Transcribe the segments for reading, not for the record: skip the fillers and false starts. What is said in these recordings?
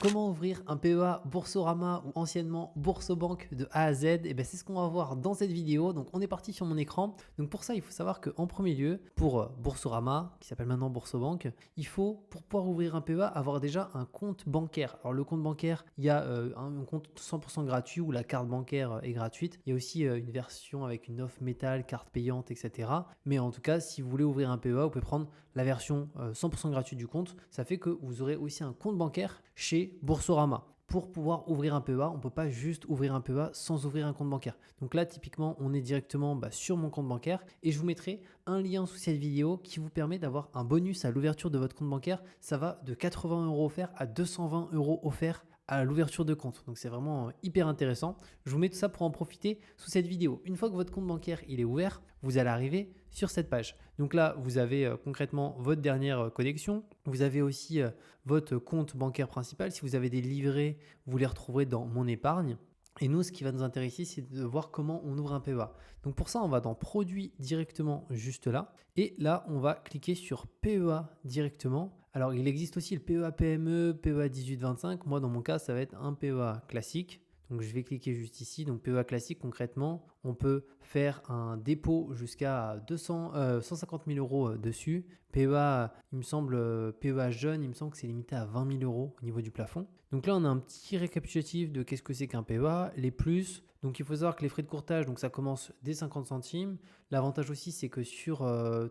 Comment ouvrir un PEA Boursorama ou anciennement Boursobank de A à Z? Et ben c'est ce qu'on va voir dans cette vidéo. Donc on est parti sur mon écran. Donc pour ça, il faut savoir qu'en premier lieu, pour Boursorama, qui s'appelle maintenant Boursobank, il faut, pour pouvoir ouvrir un PEA, avoir déjà un compte bancaire. Alors le compte bancaire, il y a un compte 100% gratuit où la carte bancaire est gratuite. Il y a aussi une version avec une offre métal, carte payante, etc. Mais en tout cas, si vous voulez ouvrir un PEA, vous pouvez prendre la version 100% gratuite du compte. Ça fait que vous aurez aussi un compte bancaire chez Boursorama. Pour pouvoir ouvrir un PEA, on ne peut pas juste ouvrir un PEA sans ouvrir un compte bancaire. Donc là, typiquement, on est directement sur mon compte bancaire et je vous mettrai un lien sous cette vidéo qui vous permet d'avoir un bonus à l'ouverture de votre compte bancaire. Ça va de 80 € offerts à 220 € offerts à l'ouverture de compte. Donc c'est vraiment hyper intéressant. Je vous mets tout ça pour en profiter sous cette vidéo. Une fois que votre compte bancaire il est ouvert, vous allez arriver sur cette page. Donc là, vous avez concrètement votre dernière connexion. Vous avez aussi votre compte bancaire principal. Si vous avez des livrets, vous les retrouverez dans mon épargne. Et nous, ce qui va nous intéresser, c'est de voir comment on ouvre un PEA. Donc pour ça, on va dans Produits directement juste là. Et là, on va cliquer sur PEA directement. Alors, il existe aussi le PEA PME, PEA 18-25. Moi, dans mon cas, ça va être un PEA classique. Donc, je vais cliquer juste ici. Donc, PEA classique, concrètement, on peut faire un dépôt jusqu'à 150 000 € dessus. PEA, il me semble, PEA jeune, il me semble que c'est limité à 20 000 € au niveau du plafond. Donc là, on a un petit récapitulatif de qu'est-ce que c'est qu'un PEA, les plus. Donc, il faut savoir que les frais de courtage, donc ça commence dès 50 centimes. L'avantage aussi, c'est que sur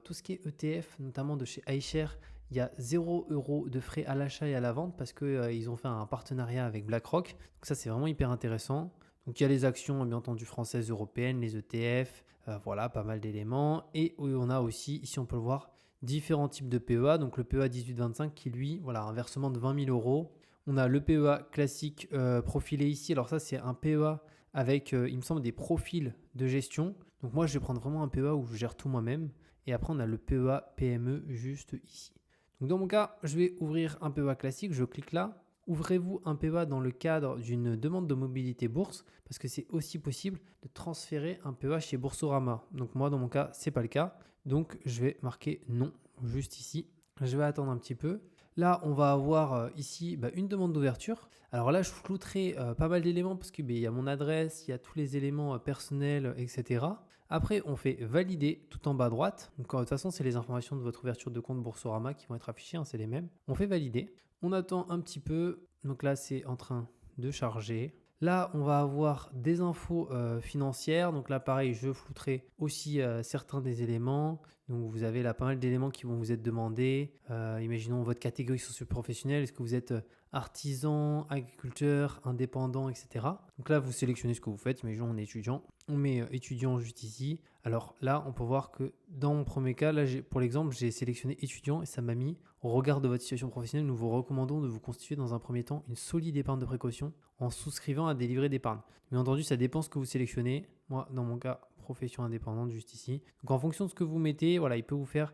tout ce qui est ETF, notamment de chez iShares, il y a 0 € de frais à l'achat et à la vente parce qu'ils ont fait un partenariat avec BlackRock. Donc ça, c'est vraiment hyper intéressant. Donc il y a les actions, bien entendu, françaises, européennes, les ETF, voilà, pas mal d'éléments. Et on a aussi, ici on peut le voir, différents types de PEA. Donc le PEA 18-25 qui, lui, voilà, un versement de 20 000 €. On a le PEA classique profilé ici. Alors ça, c'est un PEA avec, il me semble, des profils de gestion. Donc moi, je vais prendre vraiment un PEA où je gère tout moi-même. Et après, on a le PEA PME juste ici. Donc dans mon cas, je vais ouvrir un PEA classique, je clique là. Ouvrez-vous un PEA dans le cadre d'une demande de mobilité bourse parce que c'est aussi possible de transférer un PEA chez Boursorama. Donc moi, dans mon cas, ce n'est pas le cas. Donc je vais marquer non juste ici. Je vais attendre un petit peu. Là, on va avoir ici une demande d'ouverture. Alors là, je flouterai pas mal d'éléments parce qu'il y a mon adresse, il y a tous les éléments personnels, etc. Après, on fait valider tout en bas à droite. Donc, de toute façon, c'est les informations de votre ouverture de compte Boursorama qui vont être affichées, c'est les mêmes. On fait valider. On attend un petit peu. Donc là, c'est en train de charger. Là, on va avoir des infos financières. Donc là, pareil, je flouterai aussi certains des éléments. Donc vous avez là pas mal d'éléments qui vont vous être demandés. Imaginons votre catégorie socio-professionnelle. Est-ce que vous êtes artisan, agriculteur, indépendant, etc. Donc là, vous sélectionnez ce que vous faites. Imaginons on est étudiant. On met étudiant juste ici. Alors là, on peut voir que dans mon premier cas, là, pour l'exemple, j'ai sélectionné étudiant et ça m'a mis au regard de votre situation professionnelle. Nous vous recommandons de vous constituer dans un premier temps une solide épargne de précaution en souscrivant à des livrets d'épargne. Bien entendu, ça dépend ce que vous sélectionnez. Moi, dans mon cas, profession indépendante juste ici. Donc en fonction de ce que vous mettez, voilà, il peut vous faire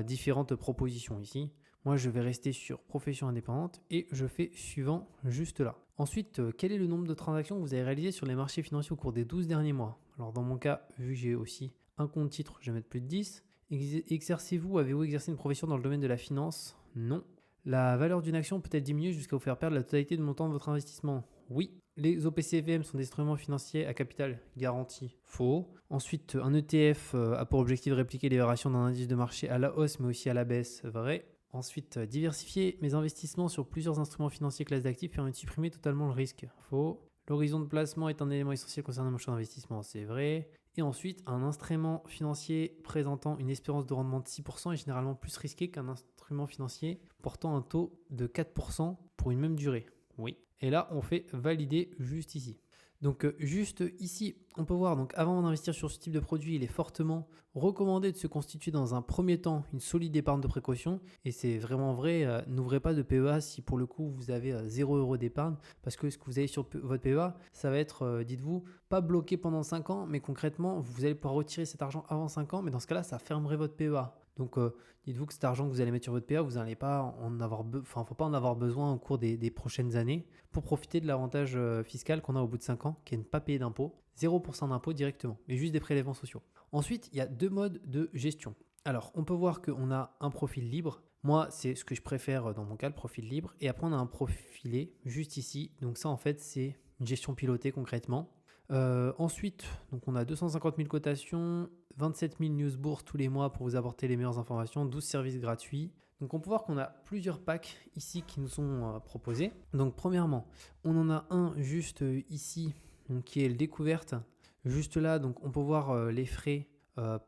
différentes propositions ici. Moi, je vais rester sur profession indépendante et je fais suivant juste là. Ensuite, quel est le nombre de transactions que vous avez réalisées sur les marchés financiers au cours des 12 derniers mois? Alors dans mon cas, vu que j'ai aussi un compte titre, je vais mettre plus de 10. Exercez-vous, avez-vous exercé une profession dans le domaine de la finance? Non. La valeur d'une action peut être diminuée jusqu'à vous faire perdre la totalité du montant de votre investissement? Oui. Les OPCVM sont des instruments financiers à capital garanti? Faux. Ensuite, un ETF a pour objectif de répliquer les variations d'un indice de marché à la hausse mais aussi à la baisse? Vrai. Ensuite, diversifier mes investissements sur plusieurs instruments financiers classe d'actifs permet de supprimer totalement le risque? Faux. L'horizon de placement est un élément essentiel concernant mon choix d'investissement? C'est vrai. Et ensuite, un instrument financier présentant une espérance de rendement de 6% est généralement plus risqué qu'un instrument financier portant un taux de 4% pour une même durée? Oui. Et là, on fait valider juste ici. Donc juste ici, on peut voir, donc avant d'investir sur ce type de produit, il est fortement recommandé de se constituer dans un premier temps une solide épargne de précaution. Et c'est vraiment vrai, n'ouvrez pas de PEA si pour le coup vous avez 0 € d'épargne, parce que ce que vous avez sur votre PEA, ça va être, dites-vous, pas bloqué pendant 5 ans, mais concrètement, vous allez pouvoir retirer cet argent avant 5 ans, mais dans ce cas-là, ça fermerait votre PEA. Donc, dites-vous que cet argent que vous allez mettre sur votre PEA, vous n'allez pas en avoir faut pas en avoir besoin au cours des prochaines années pour profiter de l'avantage fiscal qu'on a au bout de 5 ans, qui est de ne pas payer d'impôts, 0% d'impôts directement, mais juste des prélèvements sociaux. Ensuite, il y a deux modes de gestion. Alors, on peut voir qu'on a un profil libre. Moi, c'est ce que je préfère dans mon cas, le profil libre. Et après, on a un profilé juste ici. Donc ça, en fait, c'est une gestion pilotée concrètement. Ensuite, donc on a 250 000 cotations, 27 000 news bourses tous les mois pour vous apporter les meilleures informations, 12 services gratuits. Donc on peut voir qu'on a plusieurs packs ici qui nous sont proposés. Donc premièrement, on en a un juste ici, donc, qui est le découverte. Juste là, donc on peut voir les frais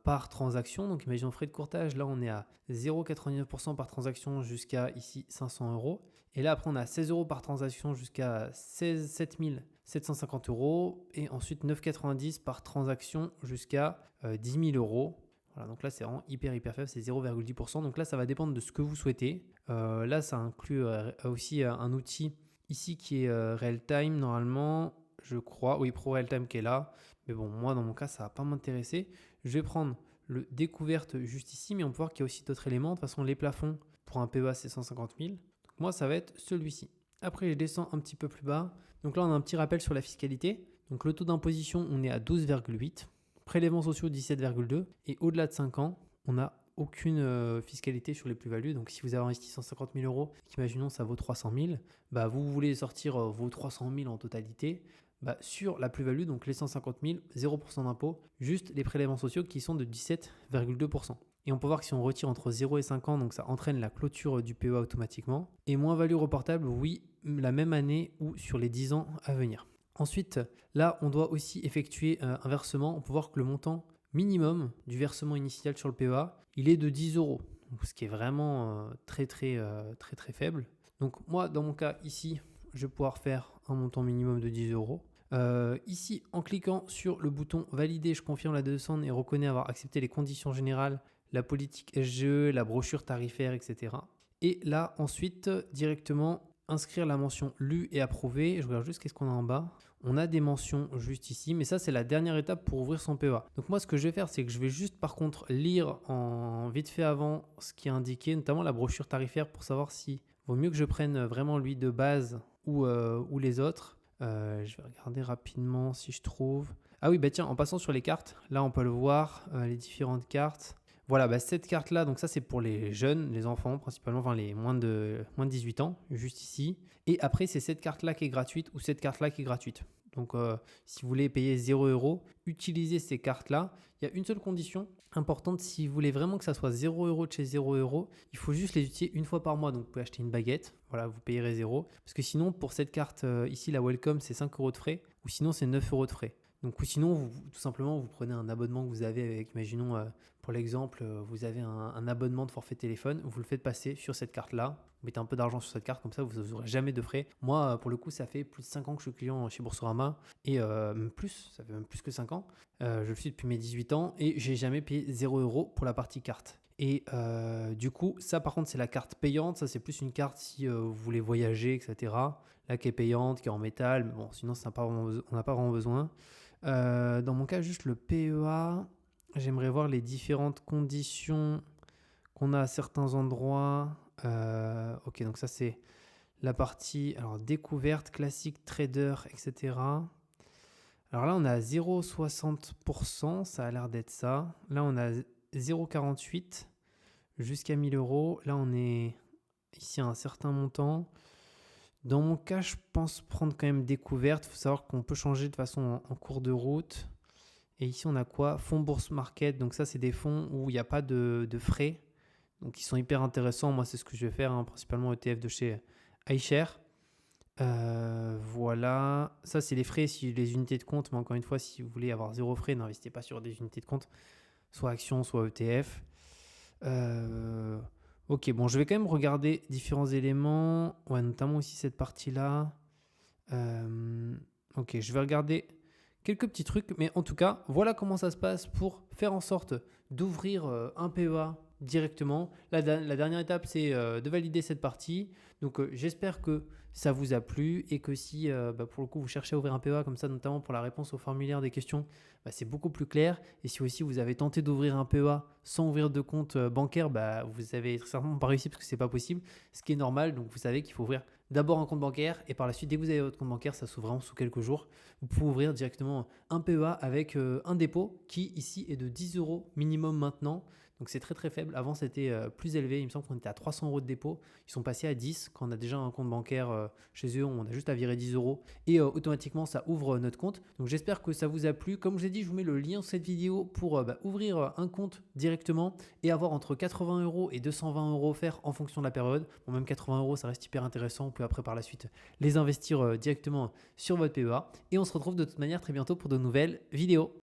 par transaction. Donc imaginons frais de courtage, là on est à 0,99% par transaction jusqu'à ici 500 euros. Et là après on a 16 euros par transaction jusqu'à 7 750 euros. Et ensuite 9,90 par transaction jusqu'à 10 000 euros. Voilà, donc là c'est vraiment hyper faible, c'est 0,10%. Donc là ça va dépendre de ce que vous souhaitez. Là ça inclut aussi un outil ici qui est Real Time normalement, je crois. Oui, Pro Real Time qui est là. Mais bon, moi dans mon cas ça va pas m'intéresser. Je vais prendre le découverte juste ici, mais on peut voir qu'il y a aussi d'autres éléments. De toute façon, les plafonds pour un PEA, c'est 150 000. Donc moi, ça va être celui-ci. Après, je descends un petit peu plus bas. Donc là, on a un petit rappel sur la fiscalité. Donc le taux d'imposition, on est à 12,8. Prélèvements sociaux, 17,2. Et au-delà de 5 ans, on n'a aucune fiscalité sur les plus-values. Donc si vous avez investi 150 000 euros, imaginons ça vaut 300 000, bah, vous voulez sortir vos 300 000 en totalité. Bah, sur la plus-value, donc les 150 000, 0% d'impôt, juste les prélèvements sociaux qui sont de 17,2%. Et on peut voir que si on retire entre 0 et 5 ans, donc ça entraîne la clôture du PEA automatiquement. Et moins-value reportable, oui, la même année ou sur les 10 ans à venir. Ensuite, là, on doit aussi effectuer un versement. On peut voir que le montant minimum du versement initial sur le PEA, il est de 10 euros, ce qui est vraiment très faible. Donc moi, dans mon cas, ici, je vais pouvoir faire un montant minimum de 10 euros. Ici, en cliquant sur le bouton valider, je confirme la demande et reconnais avoir accepté les conditions générales, la politique SGE, la brochure tarifaire, etc. Et là, ensuite, directement, inscrire la mention lu et approuvé. Je regarde juste qu'est-ce qu'on a en bas. On a des mentions juste ici, mais ça, c'est la dernière étape pour ouvrir son PEA. Donc moi, ce que je vais faire, c'est que je vais juste, par contre, lire en vite fait avant ce qui est indiqué, notamment la brochure tarifaire pour savoir si vaut mieux que je prenne vraiment lui de base ou les autres. Je vais regarder rapidement si je trouve. Ah oui, bah tiens, en passant sur les cartes, là on peut le voir, les différentes cartes. Voilà, bah cette carte-là, donc ça c'est pour les jeunes, les enfants principalement, enfin les moins de 18 ans, juste ici. Et après, c'est cette carte-là qui est gratuite ou cette carte-là qui est gratuite. Donc si vous voulez payer 0 euros, utilisez ces cartes-là. Il y a une seule condition importante, si vous voulez vraiment que ça soit 0 euros de chez 0 euros, il faut juste les utiliser une fois par mois. Donc vous pouvez acheter une baguette, voilà, vous payerez 0. Parce que sinon, pour cette carte ici, la Welcome, c'est 5 euros de frais, ou sinon c'est 9 euros de frais. Donc ou sinon, tout simplement, vous prenez un abonnement que vous avez avec, imaginons, pour l'exemple, vous avez un abonnement de forfait téléphone, vous le faites passer sur cette carte-là, vous mettez un peu d'argent sur cette carte, comme ça vous n'aurez jamais de frais. Moi, pour le coup, ça fait plus de 5 ans que je suis client chez Boursorama, et même plus, ça fait même plus que 5 ans. Je le suis depuis mes 18 ans, et j'ai jamais payé 0 euros pour la partie carte. Et du coup, ça par contre, c'est la carte payante, ça c'est plus une carte si vous voulez voyager, etc. Là qui est payante, qui est en métal, mais bon, sinon on n'a pas vraiment besoin. Dans mon cas, juste le PEA, j'aimerais voir les différentes conditions qu'on a à certains endroits. Ok, donc ça c'est la partie découverte, classique, trader, etc. Alors là, on a 0,60%, ça a l'air d'être ça. Là, on a 0,48 jusqu'à 1000 euros. Là, on est ici à un certain montant. Dans mon cas, je pense prendre quand même découverte. Il faut savoir qu'on peut changer de façon en cours de route. Et ici, on a quoi? Fonds Bourse Market. Donc ça, c'est des fonds où il n'y a pas de frais. Donc ils sont hyper intéressants. Moi, c'est ce que je vais faire, principalement ETF de chez iShare. Voilà. Ça, c'est les frais si les unités de compte. Mais encore une fois, si vous voulez avoir 0 frais, n'investissez pas sur des unités de compte. Soit actions, soit ETF. Ok, bon, je vais quand même regarder différents éléments. Ouais, notamment aussi cette partie-là. Ok, je vais regarder quelques petits trucs. Mais en tout cas, voilà comment ça se passe pour faire en sorte d'ouvrir un PEA directement. La dernière étape, c'est de valider cette partie. Donc, j'espère que ça vous a plu et que si, pour le coup, vous cherchez à ouvrir un PEA comme ça, notamment pour la réponse au formulaire des questions, c'est beaucoup plus clair. Et si aussi vous avez tenté d'ouvrir un PEA sans ouvrir de compte bancaire, vous avez certainement pas réussi parce que c'est pas possible, ce qui est normal. Donc, vous savez qu'il faut ouvrir d'abord un compte bancaire et par la suite, dès que vous avez votre compte bancaire, ça s'ouvre vraiment sous quelques jours. Vous pouvez ouvrir directement un PEA avec un dépôt qui ici est de 10 euros minimum maintenant. Donc c'est très très faible. Avant c'était plus élevé, il me semble qu'on était à 300 € de dépôt. Ils sont passés à 10 quand on a déjà un compte bancaire chez eux, on a juste à virer 10 € et automatiquement ça ouvre notre compte. Donc j'espère que ça vous a plu. Comme je vous ai dit, je vous mets le lien sur cette vidéo pour ouvrir un compte directement et avoir entre 80 € et 220 € offerts en fonction de la période. Bon, même 80 € ça reste hyper intéressant. Vous pouvez après par la suite les investir directement sur votre PEA. Et on se retrouve de toute manière très bientôt pour de nouvelles vidéos.